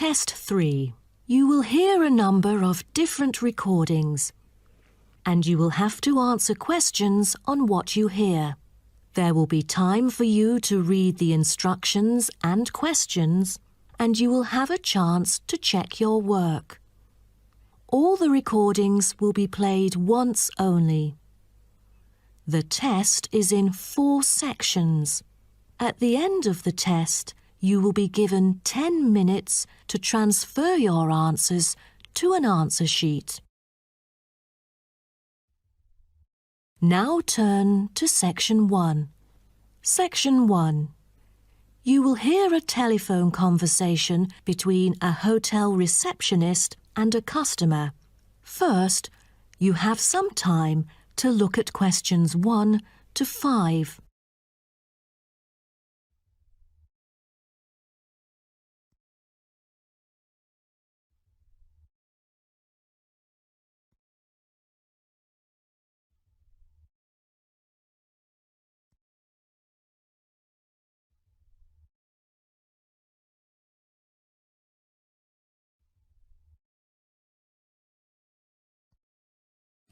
Test 3. You will hear a number of different recordings, and you will have to answer questions on what you hear. There will be time for you to read the instructions and questions, and you will have a chance to check your work. All the recordings will be played once only. The test is in 4 sections. At the end of the test, you will be given 10 minutes to transfer your answers to an answer sheet. Now turn to Section 1. Section 1. You will hear a telephone conversation between a hotel receptionist and a customer. First, you have some time to look at questions 1 to 5.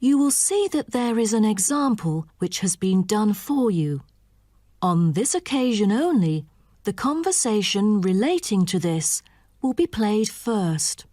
You will see that there is an example which has been done for you. On this occasion only, the conversation relating to this will be played first.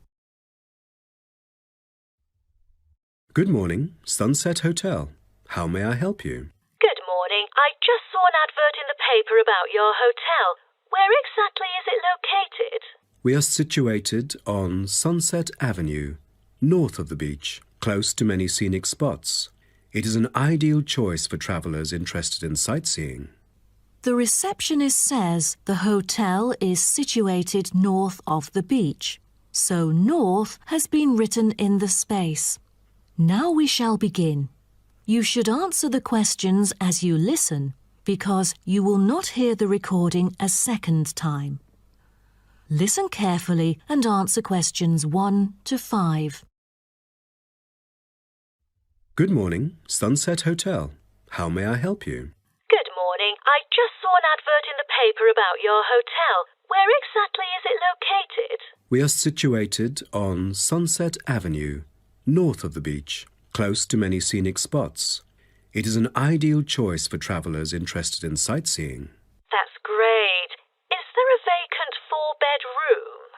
Good morning, Sunset Hotel. How may I help you? Good morning. I just saw an advert in the paper about your hotel. Where exactly is it located? We are situated on Sunset Avenue, north of the beach, close to many scenic spots. It is an ideal choice for travellers interested in sightseeing. The receptionist says the hotel is situated north of the beach, so north has been written in the space. Now we shall begin. You should answer the questions as you listen, because you will not hear the recording a second time. Listen carefully and answer questions 1 to 5. Good morning, Sunset Hotel. How may I help you? Good morning. I just saw an advert in the paper about your hotel. Where exactly is it located? We are situated on Sunset Avenue, north of the beach, close to many scenic spots. It is an ideal choice for travellers interested in sightseeing. That's great. Is there a vacant 4-bed room?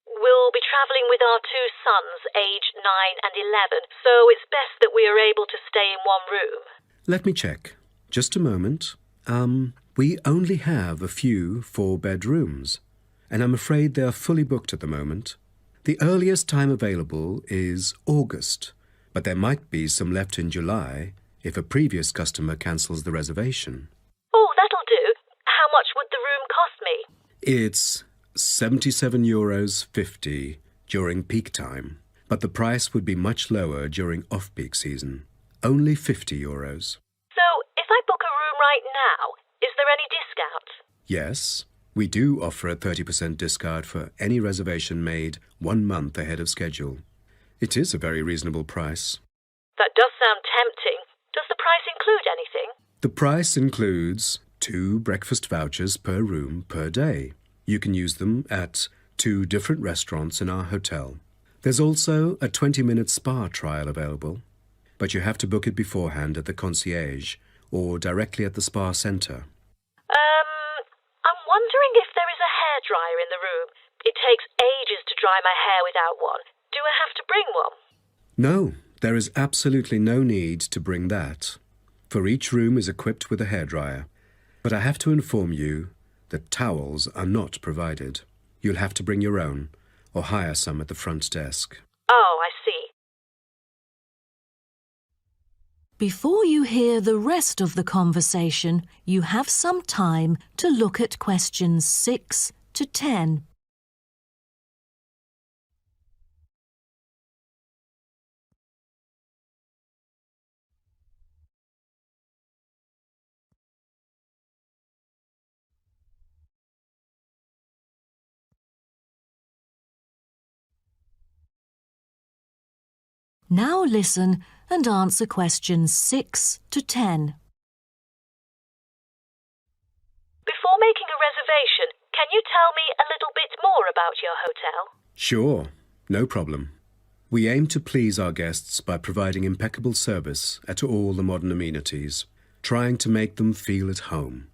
We'll be travelling with our 2 sons, aged 9 and 11, so it's best that we are able to stay in one room. Let me check. Just a moment. We only have a few 4-bed rooms, and I'm afraid they are fully booked at the moment. The earliest time available is August, but there might be some left in July if a previous customer cancels the reservation. Oh, that'll do. How much would the room cost me? It's €77.50 during peak time, but the price would be much lower during off-peak season. Only €50. So, if I book a room right now, is there any discount? Yes, we do offer a 30% discount for any reservation made 1 month ahead of schedule. It is a very reasonable price. That does sound tempting. Does the price include anything? The price includes 2 breakfast vouchers per room per day. You can use them at 2 different restaurants in our hotel. There's also a 20-minute spa trial available, but you have to book it beforehand at the concierge or directly at the spa centre. I'm wondering if there is a hairdryer in the room. It takes ages to dry my hair without one. Do I have to bring one? No, there is absolutely no need to bring that, for each room is equipped with a hairdryer. But I have to inform you that towels are not provided. You'll have to bring your own, or hire some at the front desk. Oh, I see. Before you hear the rest of the conversation, you have some time to look at questions 6 to 10. Now listen and answer questions 6 to 10. Before making a reservation, can you tell me a little bit more about your hotel? Sure, no problem. We aim to please our guests by providing impeccable service at all the modern amenities, trying to make them feel at home.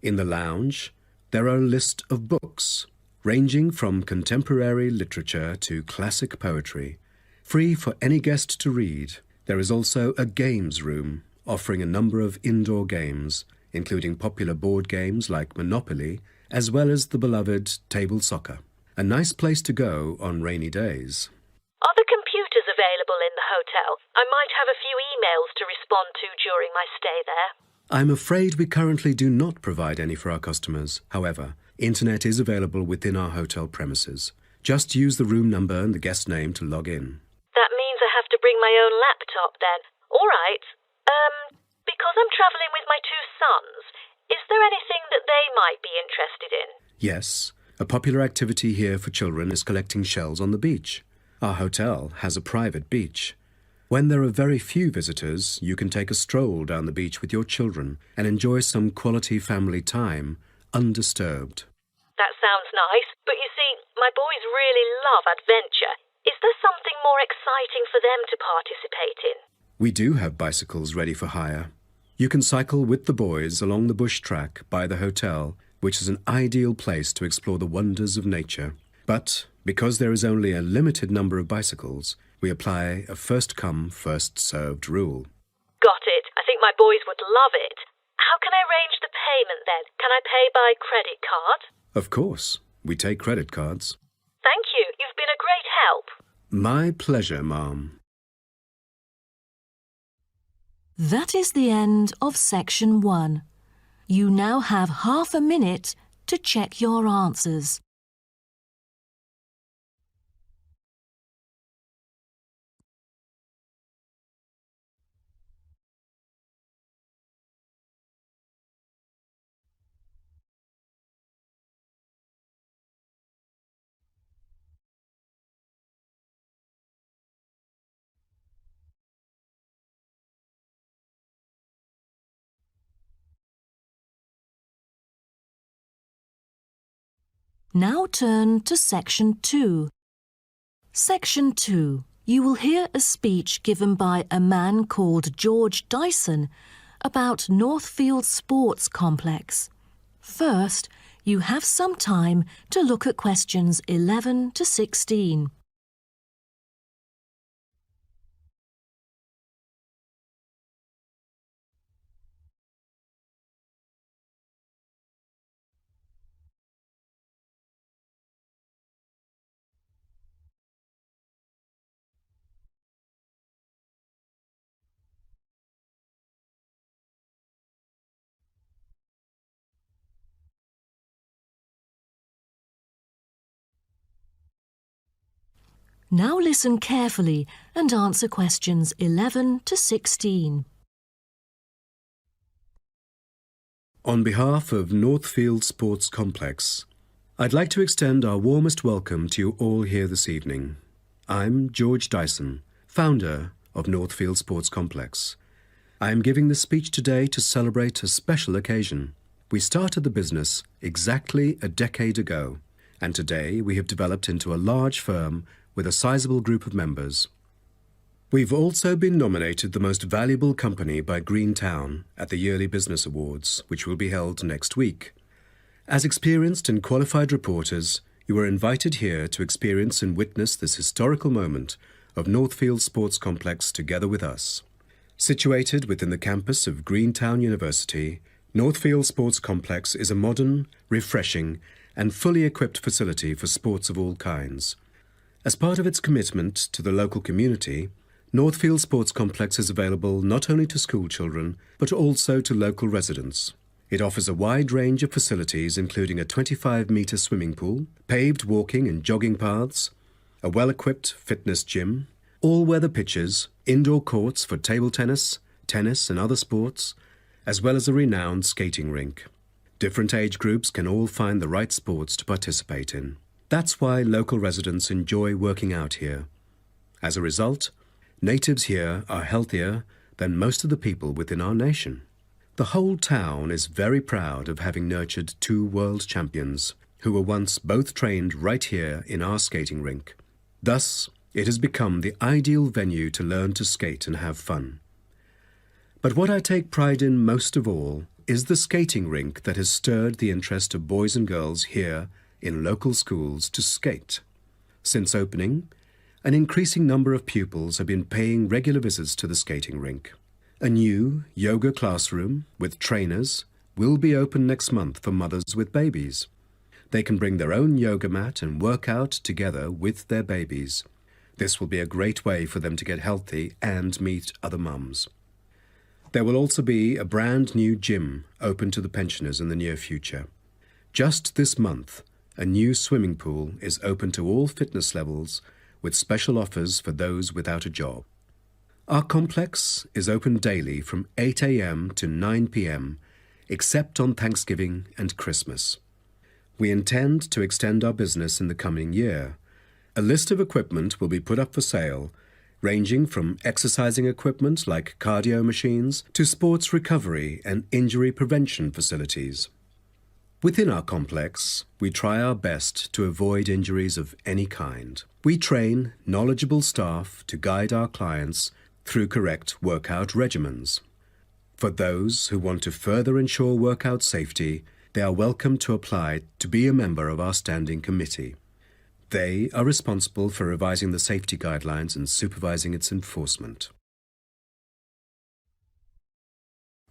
In the lounge, there are a list of books, ranging from contemporary literature to classic poetry, free for any guest to read. There is also a games room, offering a number of indoor games, including popular board games like Monopoly, as well as the beloved table soccer. A nice place to go on rainy days. Are the computers available in the hotel? I might have a few emails to respond to during my stay there. I'm afraid we currently do not provide any for our customers. However, internet is available within our hotel premises. Just use the room number and the guest name to log in. That means I have to bring my own laptop then. All right. Because I'm travelling with my two sons, is there anything that they might be interested in? Yes, a popular activity here for children is collecting shells on the beach. Our hotel has a private beach. When there are very few visitors, you can take a stroll down the beach with your children and enjoy some quality family time, undisturbed. That sounds nice, but you see, my boys really love adventure. Is there something more exciting for them to participate in? We do have bicycles ready for hire. You can cycle with the boys along the bush track by the hotel, which is an ideal place to explore the wonders of nature. But because there is only a limited number of bicycles, we apply a first-come, first-served rule. Got it. I think my boys would love it. How can I arrange the payment then? Can I pay by credit card? Of course. We take credit cards. Thank you. You've been a great help. My pleasure, ma'am. That is the end of section 1. You now have half a minute to check your answers. Now turn to section 2. Section 2. You will hear a speech given by a man called George Dyson about Northfield Sports Complex. First, you have some time to look at questions 11 to 16. Now listen carefully and answer questions 11 to 16. On behalf of Northfield Sports Complex, I'd like to extend our warmest welcome to you all here this evening. I'm George Dyson, founder of Northfield Sports Complex. I am giving this speech today to celebrate a special occasion. We started the business exactly a decade ago, and today we have developed into a large firm with a sizable group of members. We've also been nominated the most valuable company by Greentown at the Yearly Business Awards, which will be held next week. As experienced and qualified reporters, you are invited here to experience and witness this historical moment of Northfield Sports Complex together with us. Situated within the campus of Greentown University, Northfield Sports Complex is a modern, refreshing, and fully equipped facility for sports of all kinds. As part of its commitment to the local community, Northfield Sports Complex is available not only to school children, but also to local residents. It offers a wide range of facilities including a 25-metre swimming pool, paved walking and jogging paths, a well-equipped fitness gym, all-weather pitches, indoor courts for table tennis, tennis and other sports, as well as a renowned skating rink. Different age groups can all find the right sports to participate in. That's why local residents enjoy working out here. As a result, natives here are healthier than most of the people within our nation. The whole town is very proud of having nurtured 2 world champions who were once both trained right here in our skating rink. Thus, it has become the ideal venue to learn to skate and have fun. But what I take pride in most of all is the skating rink that has stirred the interest of boys and girls here in local schools to skate. Since opening, an increasing number of pupils have been paying regular visits to the skating rink. A new yoga classroom with trainers will be open next month for mothers with babies. They can bring their own yoga mat and work out together with their babies. This will be a great way for them to get healthy and meet other mums. There will also be a brand new gym open to the pensioners in the near future. Just this month, a new swimming pool is open to all fitness levels with special offers for those without a job. Our complex is open daily from 8 a.m. to 9 p.m. except on Thanksgiving and Christmas. We intend to extend our business in the coming year. A list of equipment will be put up for sale, ranging from exercising equipment like cardio machines to sports recovery and injury prevention facilities. Within our complex, we try our best to avoid injuries of any kind. We train knowledgeable staff to guide our clients through correct workout regimens. For those who want to further ensure workout safety, they are welcome to apply to be a member of our standing committee. They are responsible for revising the safety guidelines and supervising its enforcement.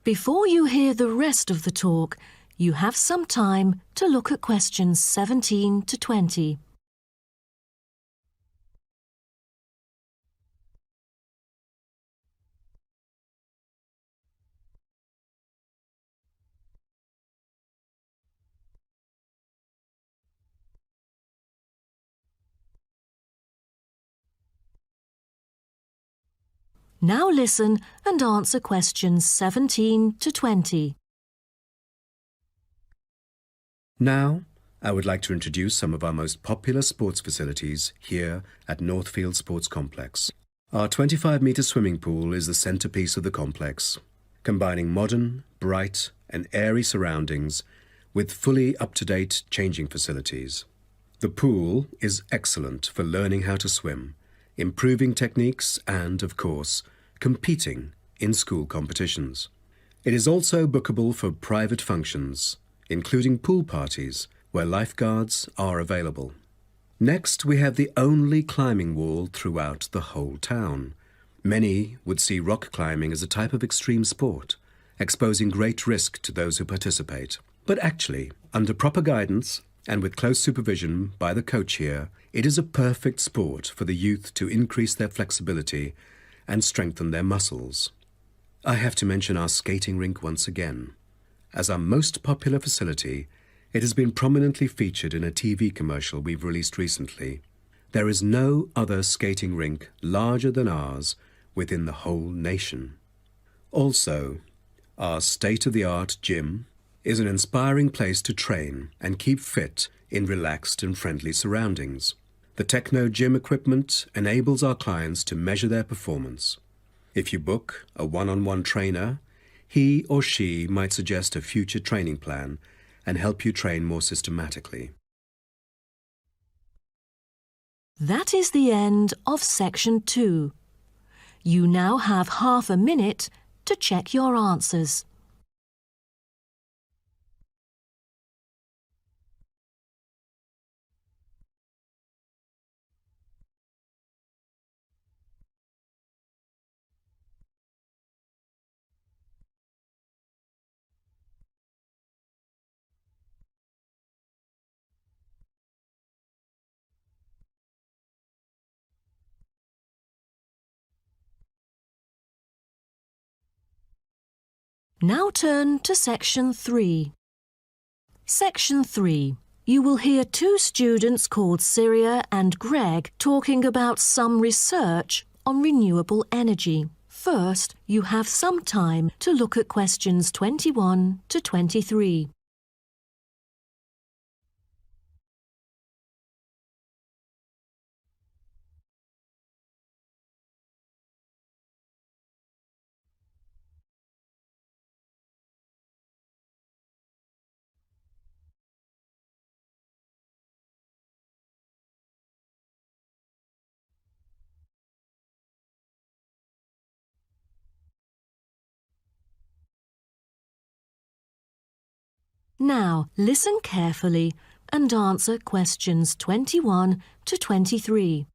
Before you hear the rest of the talk, you have some time to look at questions 17 to 20. Now listen and answer questions 17 to 20. Now, I would like to introduce some of our most popular sports facilities here at Northfield Sports Complex. Our 25-metre swimming pool is the centrepiece of the complex, combining modern, bright and airy surroundings with fully up-to-date changing facilities. The pool is excellent for learning how to swim, improving techniques and, of course, competing in school competitions. It is also bookable for private functions, including pool parties where lifeguards are available. Next, we have the only climbing wall throughout the whole town. Many would see rock climbing as a type of extreme sport, exposing great risk to those who participate. But actually, under proper guidance and with close supervision by the coach here, it is a perfect sport for the youth to increase their flexibility and strengthen their muscles. I have to mention our skating rink once again. As our most popular facility, it has been prominently featured in a TV commercial we've released recently. There is no other skating rink larger than ours within the whole nation. Also, our state-of-the-art gym is an inspiring place to train and keep fit in relaxed and friendly surroundings. The Techno gym equipment enables our clients to measure their performance. If you book a one-on-one trainer, he or she might suggest a future training plan and help you train more systematically. That is the end of section 2. You now have half a minute to check your answers. Now turn to section 3. Section 3. You will hear two students called Syria and Greg talking about some research on renewable energy. First, you have some time to look at questions 21 to 23. Now, listen carefully and answer questions 21 to 23.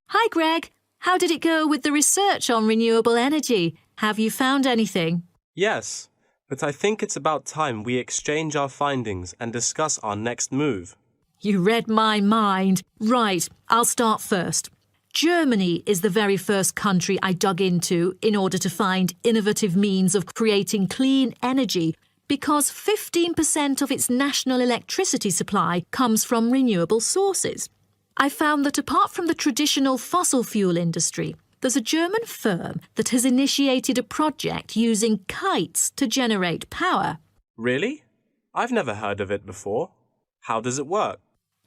Hi, Greg. How did it go with the research on renewable energy? Have you found anything? Yes, but I think it's about time we exchange our findings and discuss our next move. You read my mind. Right, I'll start first. Germany is the very first country I dug into in order to find innovative means of creating clean energy because 15% of its national electricity supply comes from renewable sources. I found that apart from the traditional fossil fuel industry, there's a German firm that has initiated a project using kites to generate power. Really? I've never heard of it before. How does it work?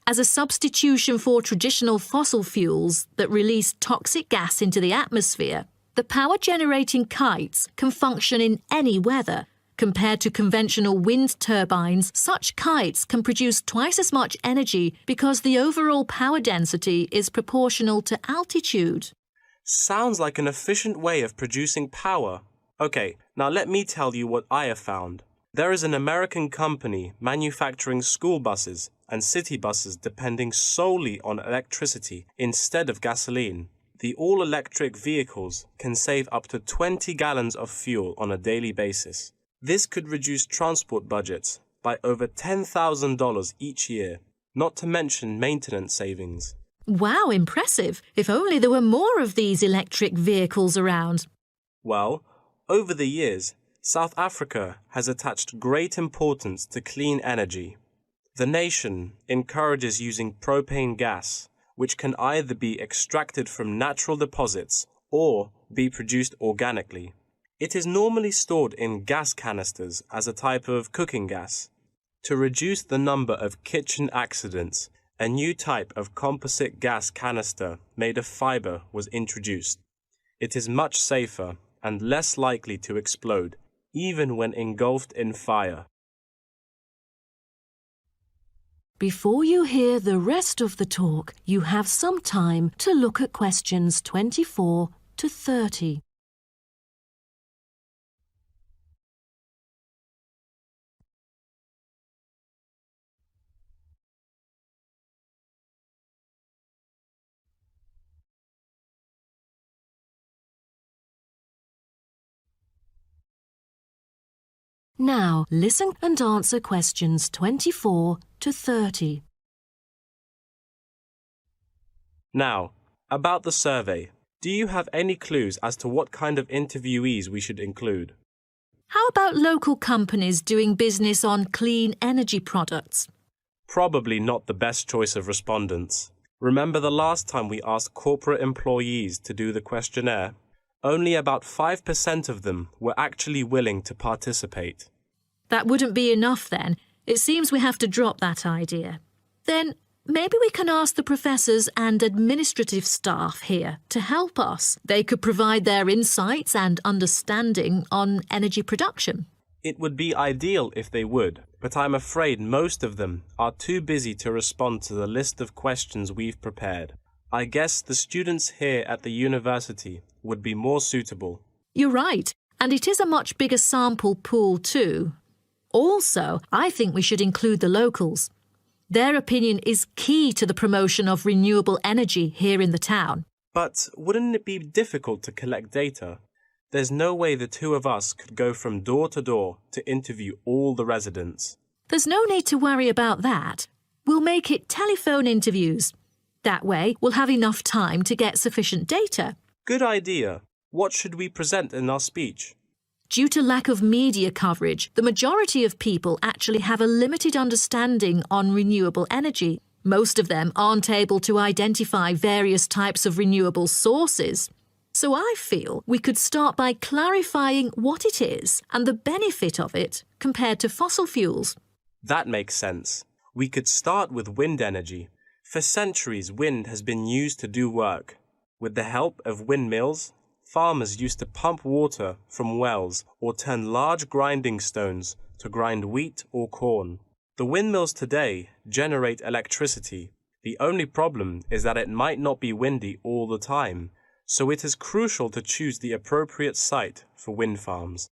As a substitution for traditional fossil fuels that release toxic gas into the atmosphere, the power-generating kites can function in any weather. Compared to conventional wind turbines, such kites can produce twice as much energy because the overall power density is proportional to altitude. Sounds like an efficient way of producing power. Okay, now let me tell you what I have found. There is an American company manufacturing school buses and city buses depending solely on electricity instead of gasoline. The all-electric vehicles can save up to 20 gallons of fuel on a daily basis. This could reduce transport budgets by over $10,000 each year, not to mention maintenance savings. Wow, impressive. If only there were more of these electric vehicles around. Well, over the years, South Africa has attached great importance to clean energy. The nation encourages using propane gas, which can either be extracted from natural deposits or be produced organically. It is normally stored in gas canisters as a type of cooking gas. To reduce the number of kitchen accidents, a new type of composite gas canister made of fiber was introduced. It is much safer and less likely to explode, even when engulfed in fire. Before you hear the rest of the talk, you have some time to look at questions 24 to 30. Now, listen and answer questions 24 to 30. Now, about the survey. Do you have any clues as to what kind of interviewees we should include? How about local companies doing business on clean energy products? Probably not the best choice of respondents. Remember the last time we asked corporate employees to do the questionnaire? Only about 5% of them were actually willing to participate. That wouldn't be enough then. It seems we have to drop that idea. Then maybe we can ask the professors and administrative staff here to help us. They could provide their insights and understanding on energy production. It would be ideal if they would, but I'm afraid most of them are too busy to respond to the list of questions we've prepared. I guess the students here at the university would be more suitable. You're right, and it is a much bigger sample pool too. Also, I think we should include the locals. Their opinion is key to the promotion of renewable energy here in the town. But wouldn't it be difficult to collect data? There's no way the two of us could go from door to door to interview all the residents. There's no need to worry about that. We'll make it telephone interviews. That way, we'll have enough time to get sufficient data. Good idea. What should we present in our speech? Due to lack of media coverage, the majority of people actually have a limited understanding on renewable energy. Most of them aren't able to identify various types of renewable sources. So I feel we could start by clarifying what it is and the benefit of it compared to fossil fuels. That makes sense. We could start with wind energy. For centuries, wind has been used to do work. With the help of windmills, farmers used to pump water from wells or turn large grinding stones to grind wheat or corn. The windmills today generate electricity. The only problem is that it might not be windy all the time, so it is crucial to choose the appropriate site for wind farms.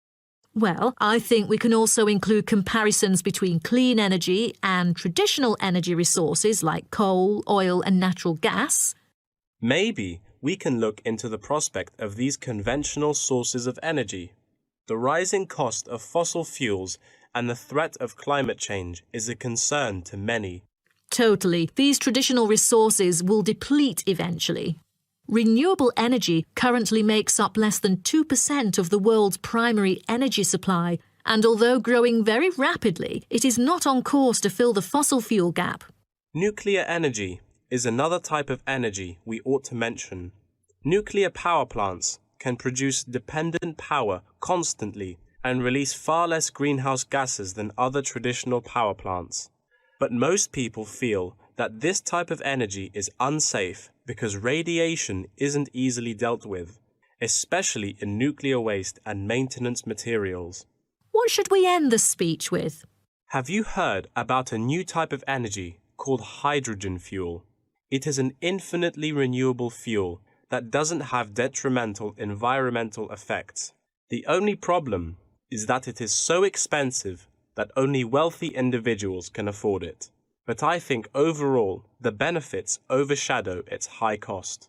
Well, I think we can also include comparisons between clean energy and traditional energy resources like coal, oil and natural gas. Maybe we can look into the prospect of these conventional sources of energy. The rising cost of fossil fuels and the threat of climate change is a concern to many. Totally. These traditional resources will deplete eventually. Renewable energy currently makes up less than 2% of the world's primary energy supply, and although growing very rapidly, it is not on course to fill the fossil fuel gap. Nuclear energy is another type of energy we ought to mention. Nuclear power plants can produce dependent power constantly and release far less greenhouse gases than other traditional power plants. But most people feel that this type of energy is unsafe because radiation isn't easily dealt with, especially in nuclear waste and maintenance materials. What should we end the speech with? Have you heard about a new type of energy called hydrogen fuel? It is an infinitely renewable fuel that doesn't have detrimental environmental effects. The only problem is that it is so expensive that only wealthy individuals can afford it. But I think overall the benefits overshadow its high cost.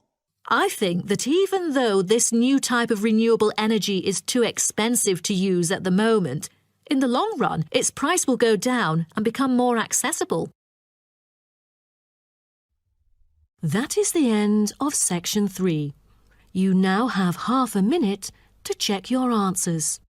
I think that even though this new type of renewable energy is too expensive to use at the moment, in the long run its price will go down and become more accessible. That is the end of section 3. You now have half a minute to check your answers.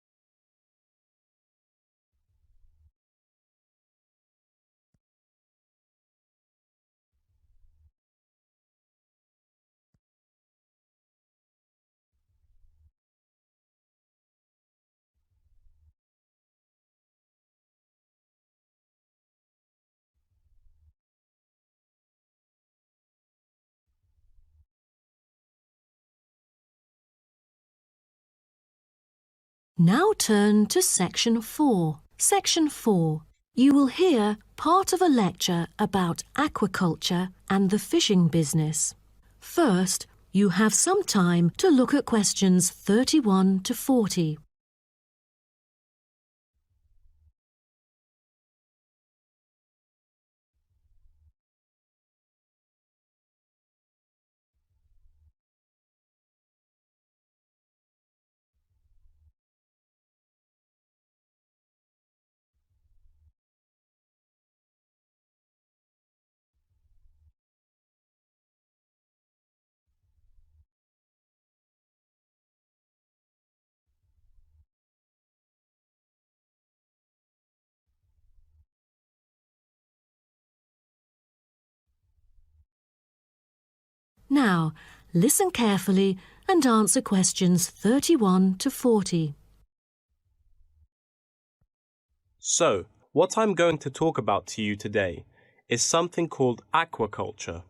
Now turn to section 4. Section 4. You will hear part of a lecture about aquaculture and the fishing business. First, you have some time to look at questions 31 to 40. Now, listen carefully and answer questions 31 to 40. So, what I'm going to talk about to you today is something called aquaculture.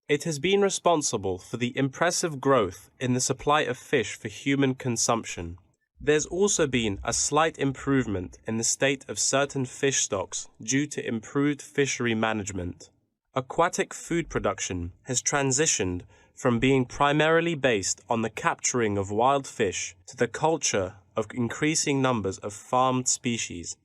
It has been responsible for the impressive growth in the supply of fish for human consumption. There's also been a slight improvement in the state of certain fish stocks due to improved fishery management. Aquatic food production has transitioned from being primarily based on the capturing of wild fish to the culture of increasing numbers of farmed species.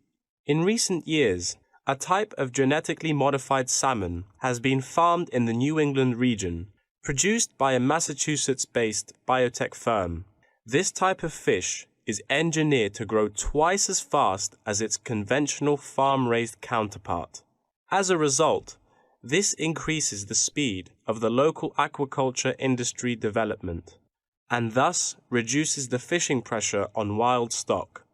In recent years, a type of genetically modified salmon has been farmed in the New England region, produced by a Massachusetts-based biotech firm. This type of fish is engineered to grow twice as fast as its conventional farm-raised counterpart. As a result, this increases the speed of the local aquaculture industry development, and thus reduces the fishing pressure on wild stock.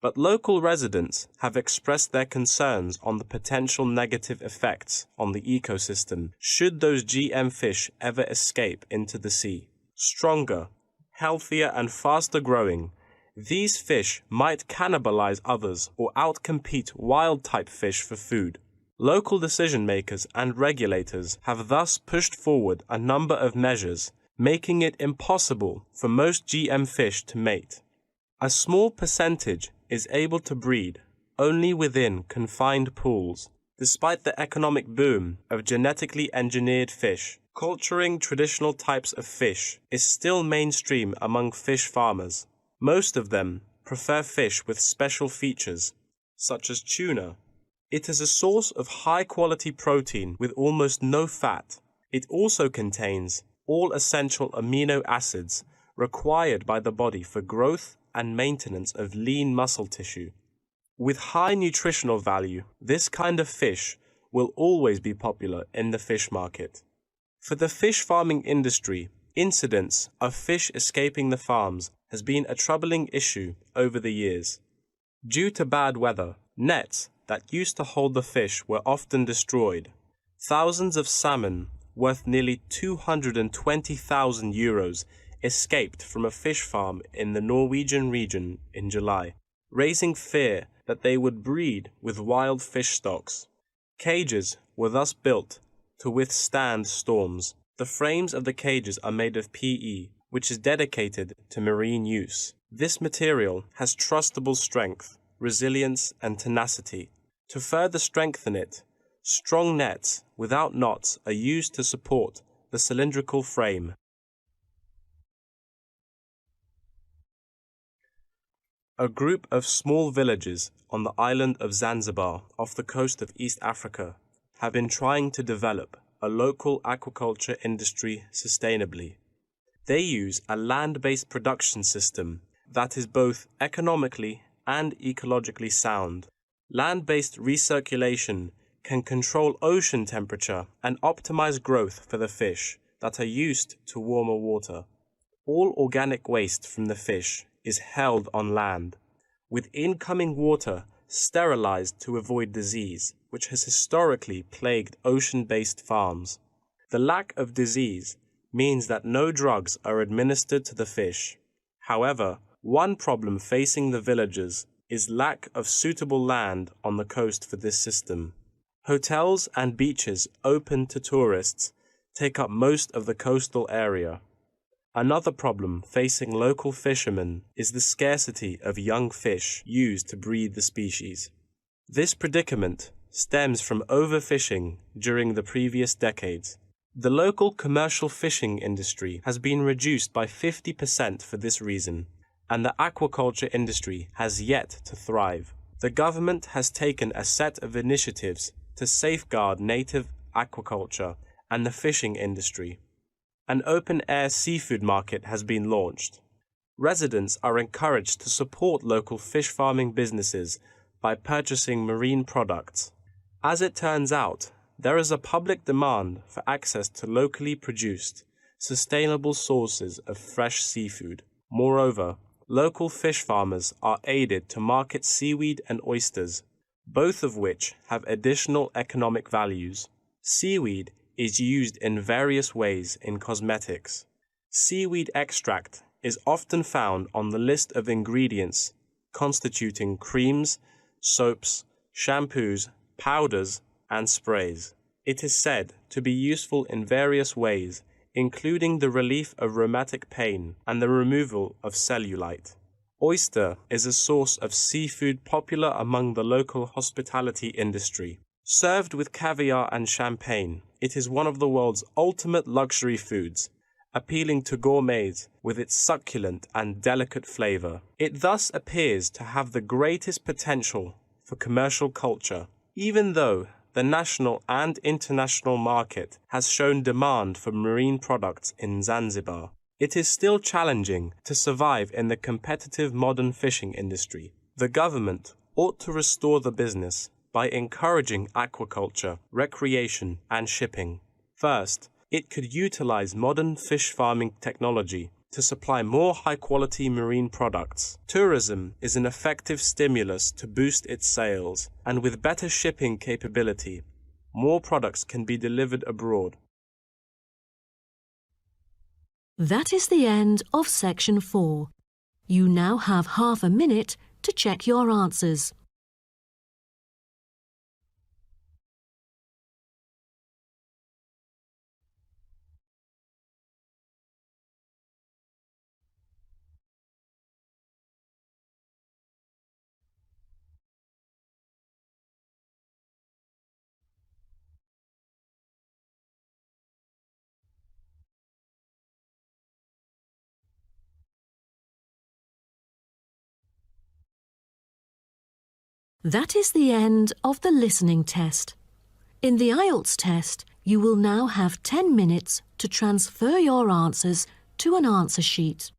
But local residents have expressed their concerns on the potential negative effects on the ecosystem should those GM fish ever escape into the sea. Stronger, healthier and faster growing, these fish might cannibalize others or outcompete wild-type fish for food. Local decision-makers and regulators have thus pushed forward a number of measures, making it impossible for most GM fish to mate. A small percentage is able to breed only within confined pools. Despite the economic boom of genetically engineered fish, culturing traditional types of fish is still mainstream among fish farmers. Most of them prefer fish with special features, such as tuna. It is a source of high-quality protein with almost no fat. It also contains all essential amino acids required by the body for growth and maintenance of lean muscle tissue. With high nutritional value, this kind of fish will always be popular in the fish market. For the fish farming industry, incidents of fish escaping the farms has been a troubling issue over the years. Due to bad weather, nets that used to hold the fish were often destroyed. Thousands of salmon, worth nearly 220,000 euros, escaped from a fish farm in the Norwegian region in July, raising fear that they would breed with wild fish stocks. Cages were thus built to withstand storms. The frames of the cages are made of PE, which is dedicated to marine use. This material has trustable strength, resilience, and tenacity. To further strengthen it, strong nets without knots are used to support the cylindrical frame. A group of small villages on the island of Zanzibar off the coast of East Africa have been trying to develop a local aquaculture industry sustainably. They use a land-based production system that is both economically and ecologically sound. Land-based recirculation can control ocean temperature and optimize growth for the fish that are used to warmer water. All organic waste from the fish is held on land, with incoming water sterilized to avoid disease, which has historically plagued ocean-based farms. The lack of disease means that no drugs are administered to the fish. However, one problem facing the villagers is lack of suitable land on the coast for this system. Hotels and beaches open to tourists take up most of the coastal area. Another problem facing local fishermen is the scarcity of young fish used to breed the species. This predicament stems from overfishing during the previous decades. The local commercial fishing industry has been reduced by 50% for this reason, and the aquaculture industry has yet to thrive. The government has taken a set of initiatives to safeguard native aquaculture and the fishing industry. An open-air seafood market has been launched. Residents are encouraged to support local fish farming businesses by purchasing marine products. As it turns out, there is a public demand for access to locally produced, sustainable sources of fresh seafood. Moreover, local fish farmers are aided to market seaweed and oysters, both of which have additional economic values. Seaweed is used in various ways in cosmetics. Seaweed extract is often found on the list of ingredients constituting creams, soaps, shampoos, powders, and sprays. It is said to be useful in various ways, including the relief of rheumatic pain and the removal of cellulite. Oyster is a source of seafood popular among the local hospitality industry. Served with caviar and champagne, it is one of the world's ultimate luxury foods, appealing to gourmets with its succulent and delicate flavor. It thus appears to have the greatest potential for commercial culture, even though the national and international market has shown demand for marine products in Zanzibar. It is still challenging to survive in the competitive modern fishing industry. The government ought to restore the business by encouraging aquaculture, recreation, and shipping. First, it could utilize modern fish farming technology to supply more high-quality marine products. Tourism is an effective stimulus to boost its sales, and with better shipping capability, more products can be delivered abroad. That is the end of section 4. You now have half a minute to check your answers. That is the end of the listening test. In the IELTS test, you will now have 10 minutes to transfer your answers to an answer sheet.